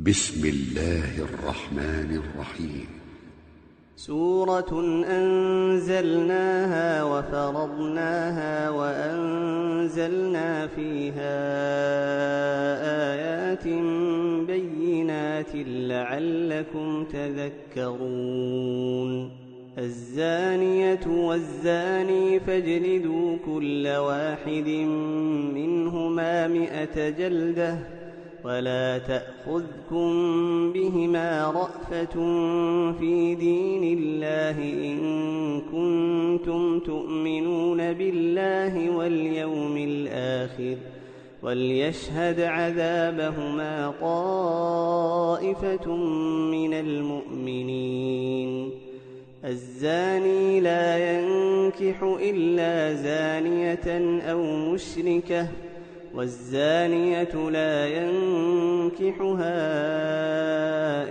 بسم الله الرحمن الرحيم. سورة أنزلناها وفرضناها وأنزلنا فيها آيات بينات لعلكم تذكرون. الزانية والزاني فاجلدوا كل واحد منهما 100 جلدة ولا تأخذكم بهما رأفة في دين الله إن كنتم تؤمنون بالله واليوم الآخر وليشهد عذابهما طائفة من المؤمنين. الزاني لا ينكح إلا زانية أو مشركة والزانية لا ينكحها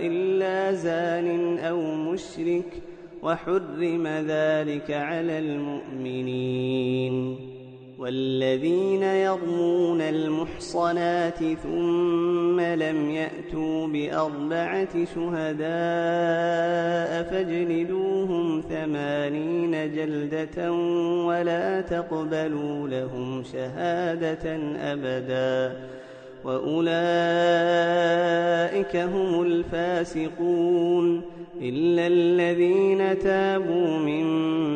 إلا زان أو مشرك وحرم ذلك على المؤمنين. والذين يرمون المحصنات ثم لم يأتوا ب4 شهداء فاجلدوهم 80 جلدة ولا تقبلوا لهم شهادة أبدا وأولئك هم الفاسقون إلا الذين تابوا من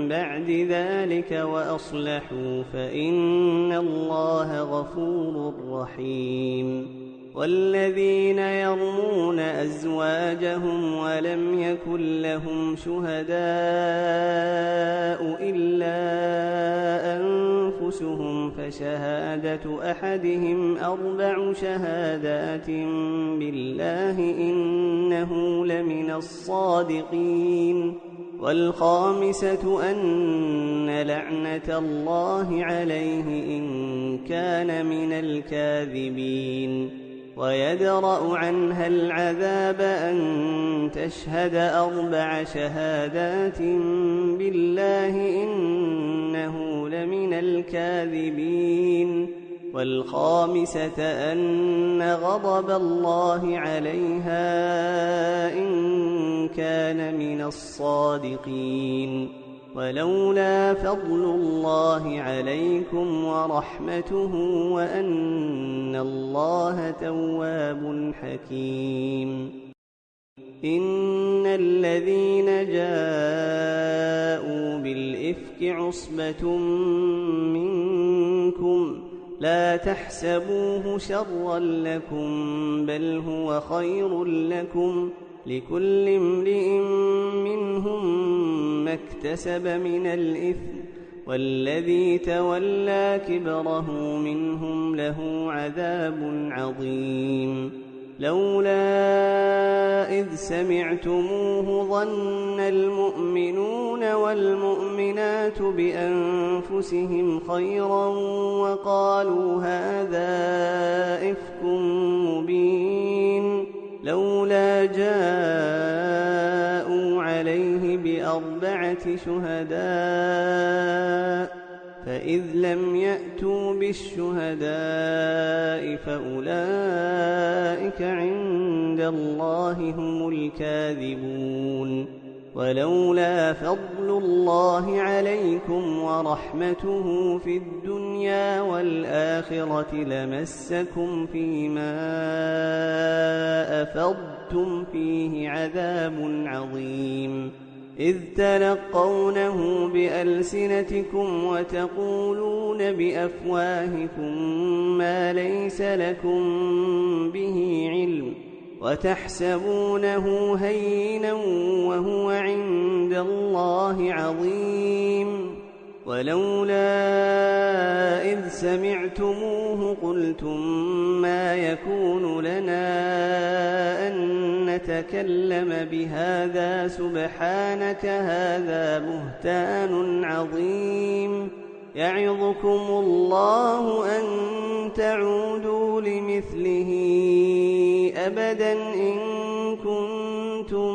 بعد ذلك وأصلحوا فإن الله غفور رحيم. والذين يرمون أزواجهم ولم يكن لهم شهداء إلا أنفسهم فشهادة أحدهم 4 شهادات بالله إنه لمن الصادقين. والخامسة أن لعنة الله عليه إن كان من الكاذبين. ويدرأ عنها العذاب أن تشهد 4 شهادات بالله إنه لمن الكاذبين. والخامسة أن غضب الله عليها إن كان من الصادقين. ولولا فضل الله عليكم ورحمته وأن الله تواب حكيم. إن الذين جاءوا بالإفك عصبة منكم لا تحسبوه شرا لكم بل هو خير لكم لكل امرئ منهم ما اكتسب من الإثم والذي تولى كبره منهم له عذاب عظيم. لولا إذ سمعتموه ظن المؤمنون والمؤمنات بأنفسهم خيرا وقالوا هذا إفك مبين. لولا جاءوا عليه ب4 شهداء فإذ لم يأتوا بالشهداء فأولئك عند الله هم الكاذبون. ولولا فضل الله عليكم ورحمته في الدنيا والآخرة لمسكم فيما أفضتم فيه عذاب عظيم. إذ تلقونه بألسنتكم وتقولون بأفواهكم ما ليس لكم به علم وتحسبونه هينا وهو عند الله عظيم. ولولا إذ سمعتموه قلتم ما يكون لنا أن نتكلم بهذا سبحانك هذا بهتان عظيم. يعظكم الله أن تعودوا لمثله أبدا إن كنتم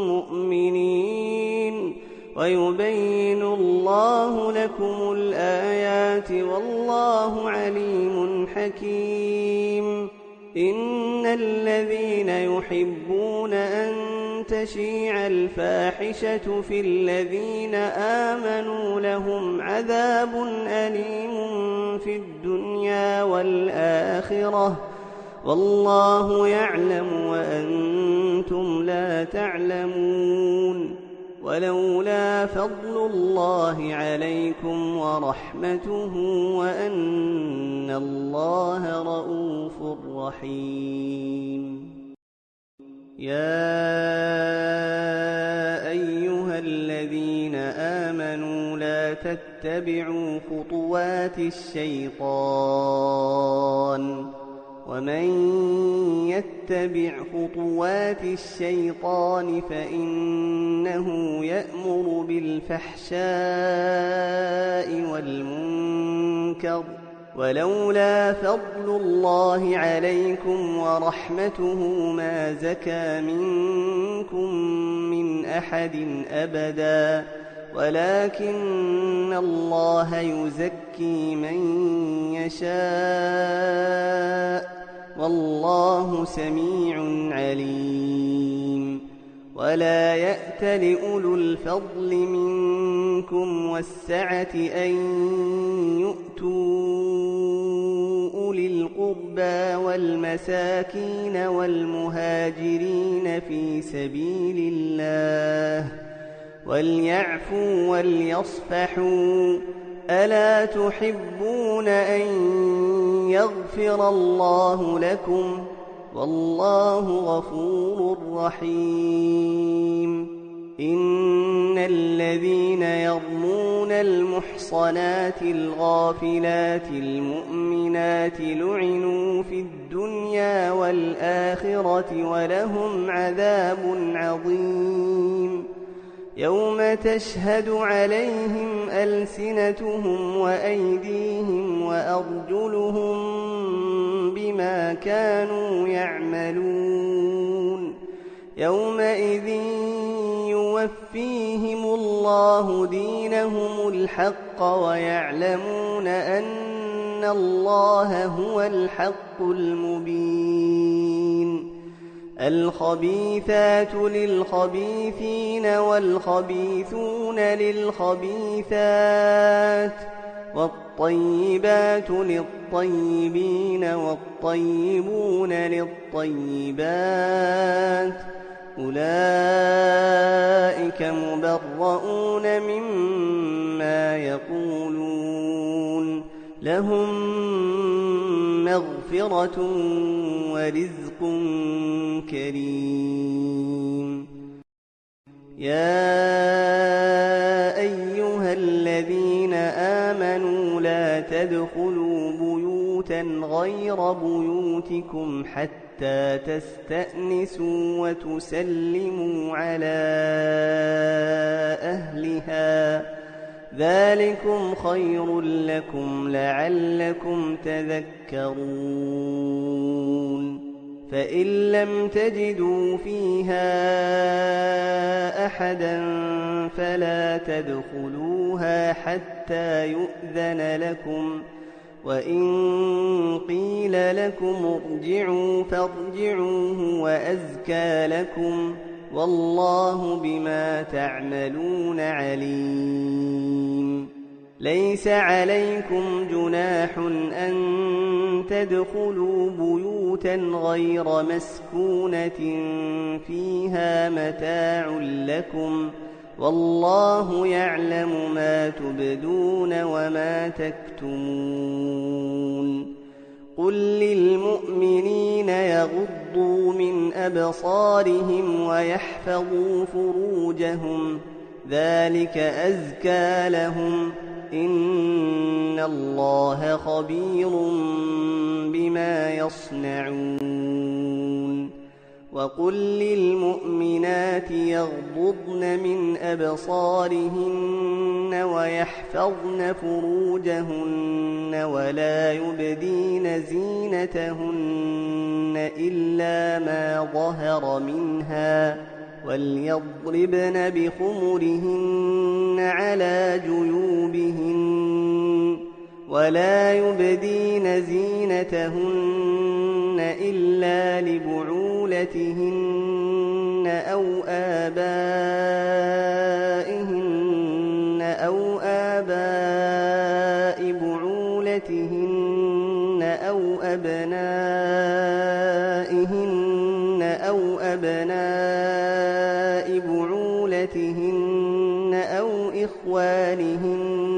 مؤمنين ويبين الله لكم الآيات والله عليم حكيم. إن الذين يحبون أن تشيع الفاحشة في الذين آمنوا لهم عذاب أليم في الدنيا والآخرة والله يعلم وأنتم لا تعلمون ولولا فضل الله عليكم ورحمته وأن الله رءوف رحيم يا أيها الذين آمنوا لا تتبعوا خطوات الشيطان ومن يتبع خطوات الشيطان فإنه يأمر بالفحشاء والمنكر ولولا فضل الله عليكم ورحمته ما زكى منكم من أحد أبدا ولكن الله يزكي من يشاء والله سميع عليم ولا يأت لأولو الفضل منكم والسعة أن يؤتوا أولي القربى والمساكين والمهاجرين في سبيل الله وليعفوا وليصفحوا ألا تحبون أن يغفر الله لكم والله غفور رحيم إن الذين يرمون المحصنات الغافلات المؤمنات لعنوا في الدنيا والآخرة ولهم عذاب عظيم يوم تشهد عليهم ألسنتهم وأيديهم وأرجلهم بما كانوا يعملون يومئذ يوفيهم الله دينهم الحق ويعلمون أن الله هو الحق المبين الخبيثات للخبيثين والخبيثون للخبيثات والطيبات للطيبين والطيبون للطيبات أولئك مبرؤون مما يقولون لهم مغفرة ورزق كريم يا أيها الذين آمنوا لا تدخلوا بيوتا غير بيوتكم حتى تستأنسوا وتسلموا على أهلها ذلكم خير لكم لعلكم تذكرون فإن لم تجدوا فيها أحدا فلا تدخلوها حتى يؤذن لكم وإن قيل لكم ارجعوا فارجعوا هو أزكى لكم والله بما تعملون عليم ليس عليكم جناح أن تدخلوا بيوتا غير مسكونة فيها متاع لكم والله يعلم ما تبدون وما تكتمون قل للمؤمنين يغضوا من أبصارهم ويحفظوا فروجهم ذلك أزكى لهم إن الله خبير بما يصنعون وقل للمؤمنات يغضضن من أبصارهن ويحفظن فروجهن ولا يبدين زينتهن إلا ما ظهر منها وليضربن بخمرهن على جيوبهن ولا يبدين زينتهن إلا لبعولتهن أو آباء بعولتهن أو أبناء بعولتهن أو إخوانهن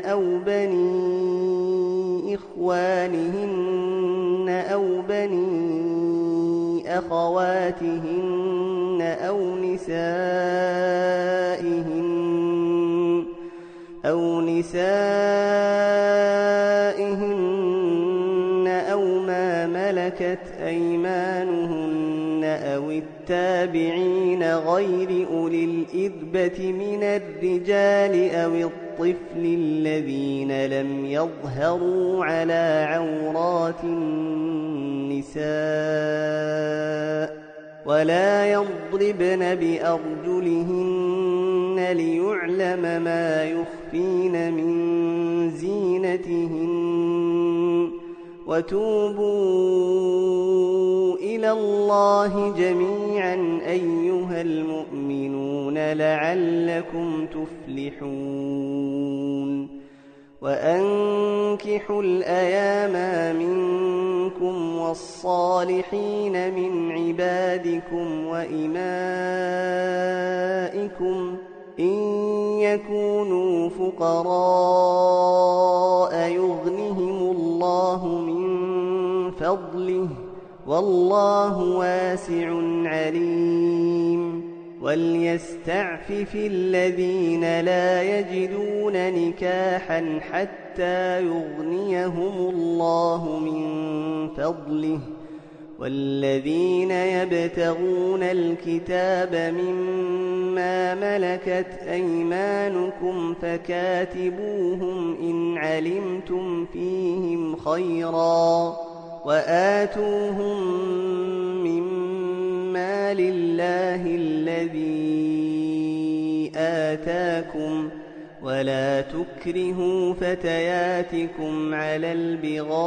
أو بني إخوانهن أو بني أخواتهن أو نسائهن أو ما ملكت أيمانهن أو التابعين غير أولي الإربة من الرجال أو الطفل الذين لم يظهروا على عورات النساء ولا يضربن بأرجلهن ليعلم ما يخفين من زينتهن وتوبوا إلى الله جميعا أيها المؤمنون لعلكم تفلحون وأنكحوا الأيام منكم والصالحين من عبادكم وإمائكم إن يكونوا فقراء يغنهم الله من فضله والله واسع عليم وليستعفف الذين لا يجدون نكاحا حتى يغنيهم الله من فضله والذين يبتغون الكتاب مما ملكت أيمانكم فكاتبوهم إن علمتم فيهم خيرا وآتوهم مما لله الذي آتاكم ولا تكرهوا فتياتكم على البغاء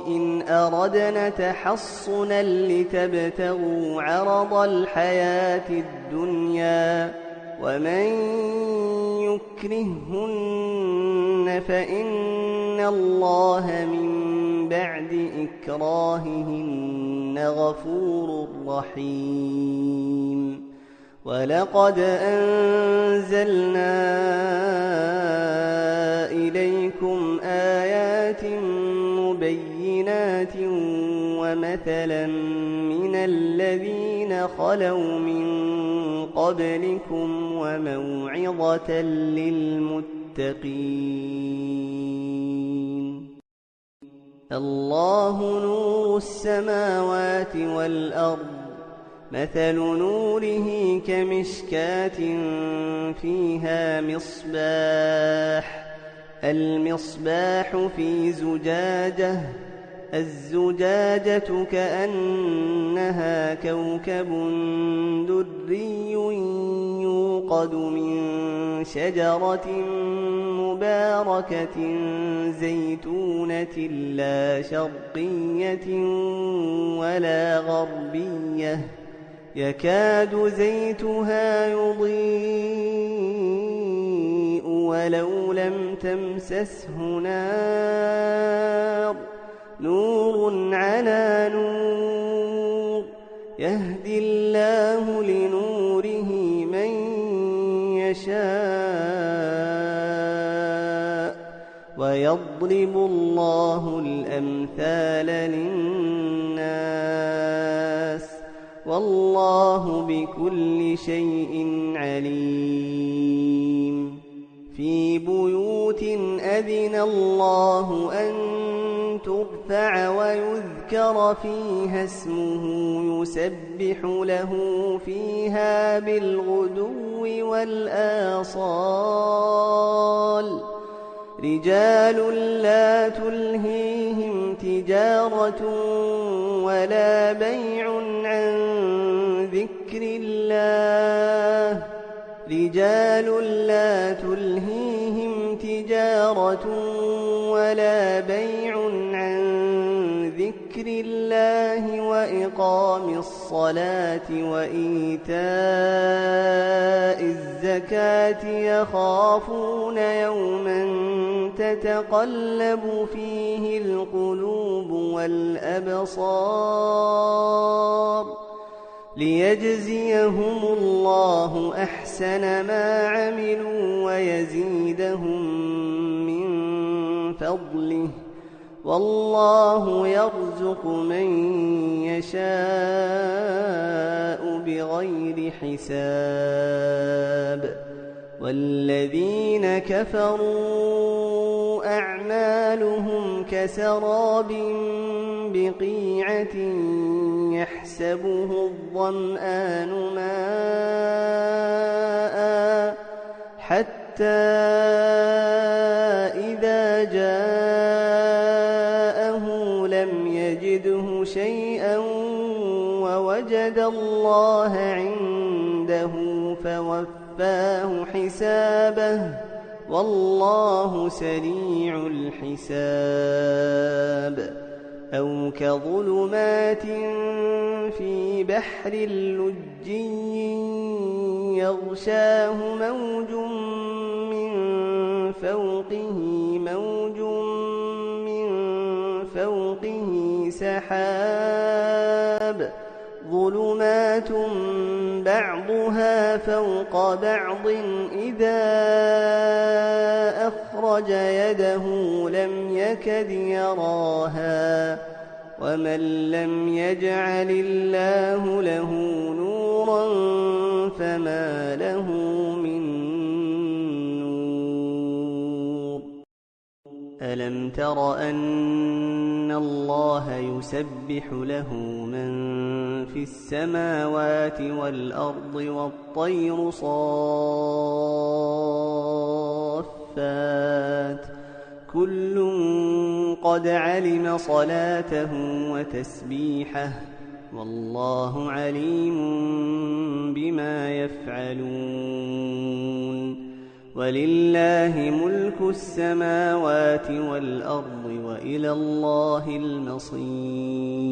إن أردنا تحصنا لتبتغوا عرض الحياة الدنيا ومن يكرهن فإن الله من بعد إكراههن غفور رحيم ولقد أنزلنا إليكم آيات مبينات ومثلا من الذين خلوا من قبلكم وموعظة للمتقين الله نور السماوات والأرض مثل نوره كمشكاة فيها المصباح في زجاجة الزجاجة كأنها كوكب دري يوقد من شجرة مباركة زيتونة لا شرقية ولا غربية يكاد زيتها يضيء ولو لم تمسسه نار نور على نور يهدي الله لنوره من يشاء ويضرب الله الأمثال للناس والله بكل شيء عليم في بيوت أذن الله أن ترفع ويذكر فيها اسمه يسبح له فيها بالغدو والآصال رجال لا تلهيهم تجارة ولا بيع عن ذكر الله لا تلهيهم تجارة ولا بيع عن الله وإقام الصلاة وإيتاء الزكاة يخافون يوما تتقلب فيه القلوب والأبصار ليجزيهم الله أحسن ما عملوا ويزيدهم من فضله والله يرزق من يشاء بغير حساب والذين كفروا أعمالهم كسراب بقيعة يحسبه الظمآن ماء حتى إذا جاءه لم يجده شيئا ووجد الله عنده فوفاه حسابه والله سريع الحساب أو كظلمات في بحر لجي يغشاه موج من فوقه سحاب ظلمات بعضها فوق بعض إذا أخرج يده لم يكد يراها ومن لم يجعل الله له نورا فما له من نور ألم تر أن الله يسبح له من في السماوات والأرض والطير صافات كل قد علم صلاته وتسبيحه والله عليم بما يفعلون ولله ملك السماوات والأرض وإلى الله المصير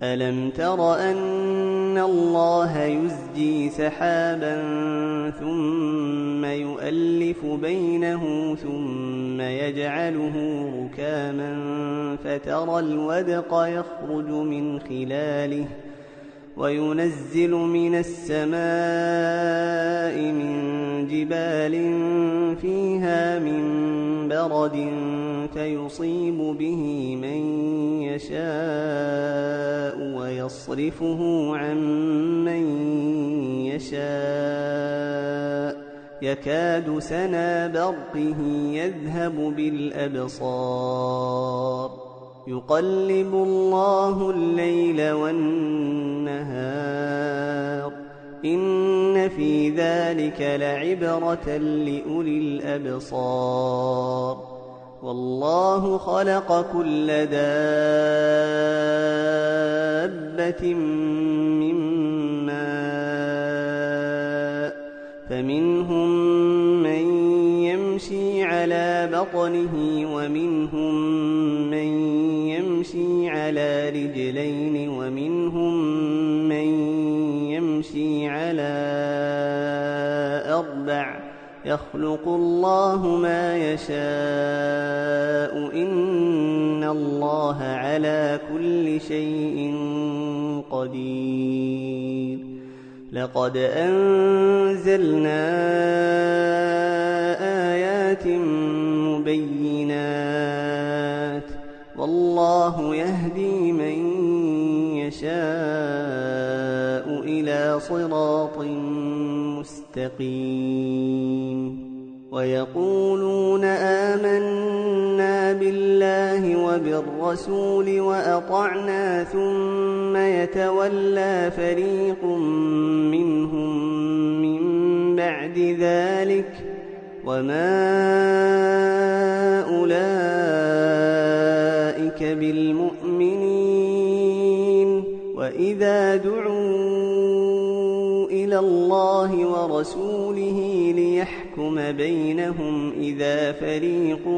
ألم تر أن الله يزجي سحابا ثم يؤلف بينه ثم يجعله ركاما فترى الودق يخرج من خلاله وينزل من السماء من جبال فيها من برد فيصيب به من يشاء ويصرفه عن من يشاء يكاد سنا برقه يذهب بالأبصار يقلب الله الليل والنهار إن في ذلك لعبرة لأولي الأبصار والله خلق كل دابة من ماء فمنهم من يمشي على بطنه ومنهم من يمشي على رجلين ومنهم من يمشي على أربع يخلق الله ما يشاء إن الله على كل شيء قدير لقد أنزلنا آيات مبينات والله يهدي من يشاء إلى صراط مستقيم ويقولون آمنا بالله وبالرسول وأطعنا ثم يتولى فريق منهم من بعد ذلك وما أولئك بالمؤمنين وإذا دعوا إلى الله ورسوله ليحكم بينهم إذا فريق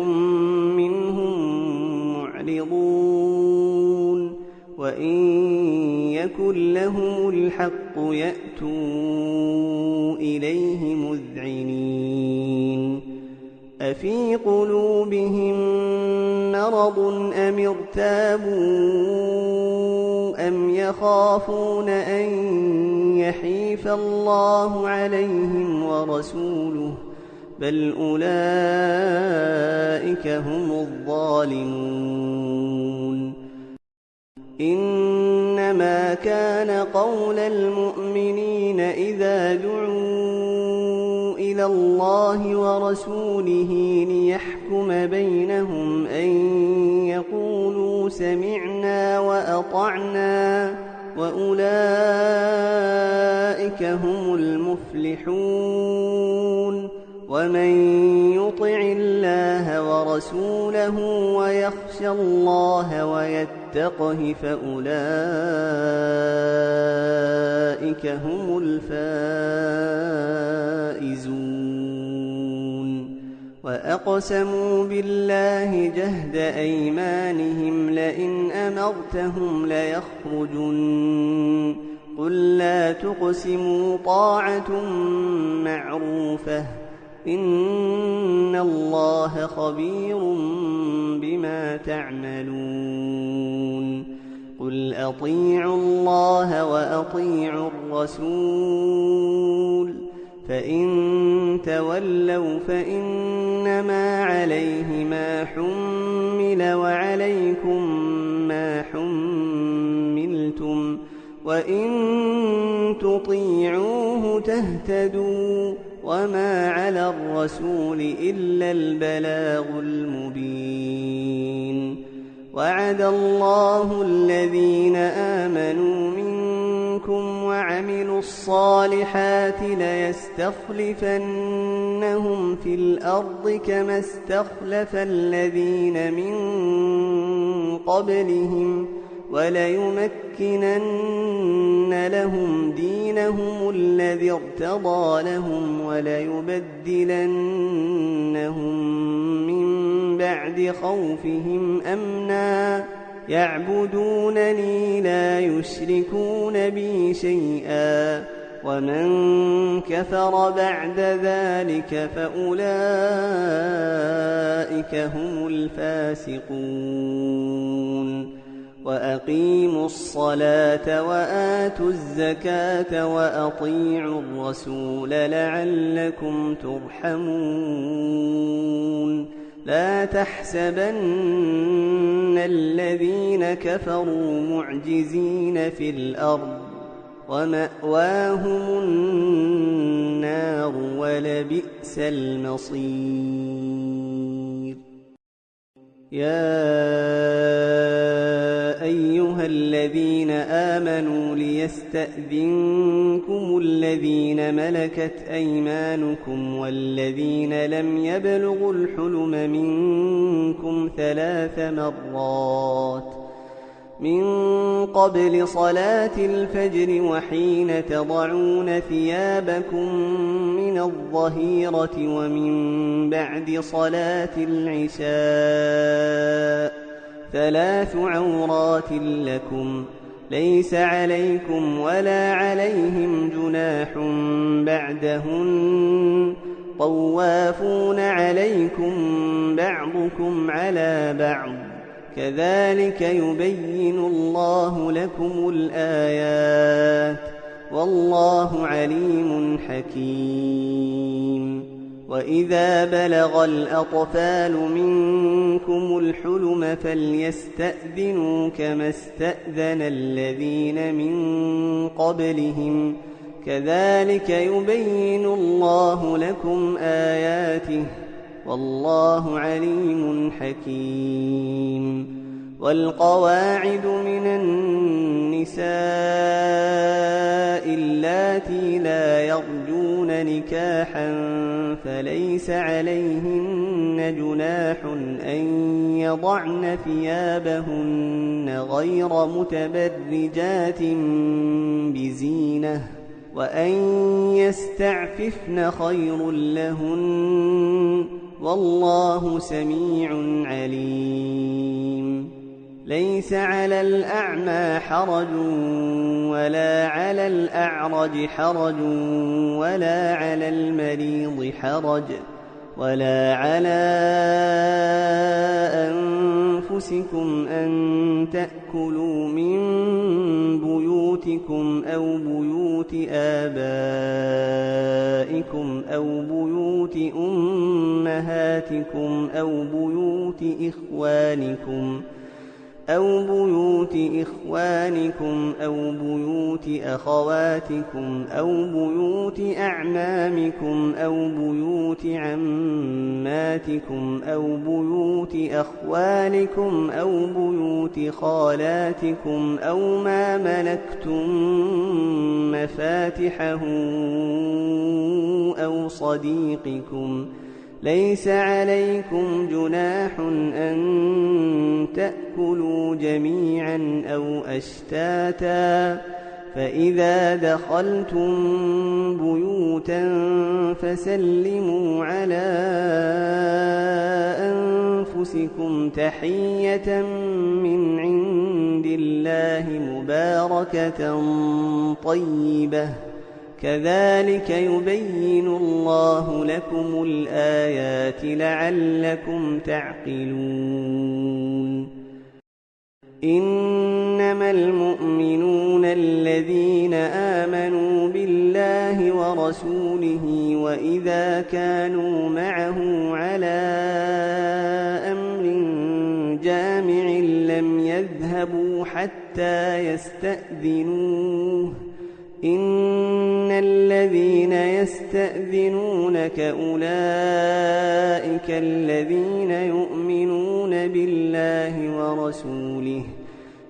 منهم معرضون معرضون وإن يكن لهم الحق يأتوا إليه مذعنين أفي قلوبهم مرض أم ارتابوا أم يخافون أن يحيف الله عليهم ورسوله بل أولئك هم الظالمون إنما كان قول المؤمنين إذا دعوا إلى الله ورسوله ليحكم بينهم أن يقولوا سمعنا وأطعنا وأولئك هم المفلحون ومن يطع الله ورسوله ويخشى الله ويتقه فأولئك هم الفائزون وأقسموا بالله جهد أيمانهم لئن أمرتهم ليخرجن قل لا تقسموا طاعة معروفة إن الله خبير بما تعملون قل أطيعوا الله وأطيعوا الرسول فإن تولوا فإنما عليه ما حمل وعليكم ما حملتم وإن تطيعوه تهتدوا وما على الرسول إلا البلاغ المبين وعد الله الذين آمنوا منكم وعملوا الصالحات ليستخلفنهم في الأرض كما استخلف الذين من قبلهم وليمكنن لهم دينهم الذي ارتضى لهم وليبدلنهم من بعد خوفهم أمنا يعبدونني لا يشركون بي شيئا ومن كفر بعد ذلك فأولئك هم الفاسقون وأقيموا الصلاة وآتوا الزكاة وأطيعوا الرسول لعلكم ترحمون لا تحسبن الذين كفروا معجزين في الأرض ومأواهم النار ولبئس المصير يا أيها الذين آمنوا ليستأذنكم الذين ملكت أيمانكم والذين لم يبلغوا الحلم منكم 3 مرات من قبل صلاة الفجر وحين تضعون ثيابكم من الظهيرة ومن بعد صلاة العشاء 3 عورات لكم ليس عليكم ولا عليهم جناح بعدهن طوافون عليكم بعضكم على بعض كذلك يبين الله لكم الآيات والله عليم حكيم وإذا بلغ الأطفال منكم الحلم فليستأذنوا كما استأذن الذين من قبلهم كذلك يبين الله لكم آياته والله عليم حكيم والقواعد من النساء اللاتي لا يرجون نكاحا فليس عليهن جناح أن يضعن ثيابهن غير متبرجات بزينة وأن يستعففن خير لهن والله سميع عليم ليس على الأعمى حرج ولا على الأعرج حرج ولا على المريض حرج ولا على أنفسكم أن تأكلوا من بيوتكم أو بيوت آبائكم أو بيوت أمهاتكم أو بيوت إخوانكم أو بيوت أخواتكم أو بيوت أعمامكم أو بيوت عماتكم أو بيوت أخوالكم أو بيوت خالاتكم أو ما ملكتم مفاتحه أو صديقكم. ليس عليكم جناح أن تأكلوا جميعا أو أشتاتا، فإذا دخلتم بيوتا فسلموا على أنفسكم تحية من عند الله مباركة طيبة، كذلك يبين الله لكم الآيات لعلكم تعقلون. إنما المؤمنون الذين آمنوا بالله ورسوله وإذا كانوا معه على أمر جامع لم يذهبوا حتى يستأذنوه. إن الذين يستأذنونك أولئك الذين يؤمنون بالله ورسوله،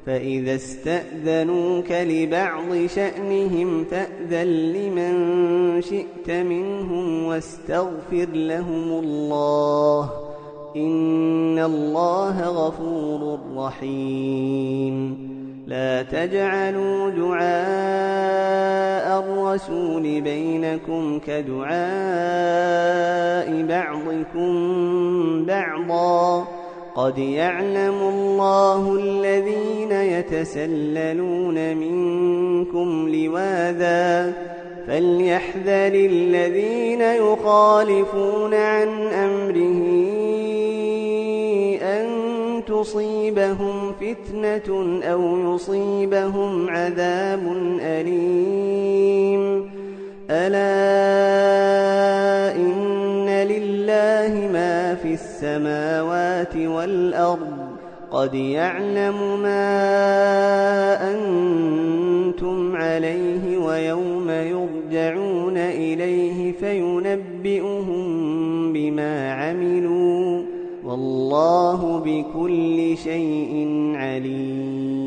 فإذا استأذنوك لبعض شأنهم فأذن لمن شئت منهم واستغفر لهم الله، إن الله غفور رحيم. لا تجعلوا دعاء الرسول بينكم كدعاء بعضكم بعضا، قد يعلم الله الذين يتسللون منكم لواذا، فليحذر الذين يخالفون عن أمره أن تصيبهم فتنة أو يصيبهم عذاب أليم. ألا إن لله ما في السماوات والأرض، قد يعلم ما أنتم عليه ويوم يرجعون إليه فينبئهم بما عملوا، والله بكل شيء عليم.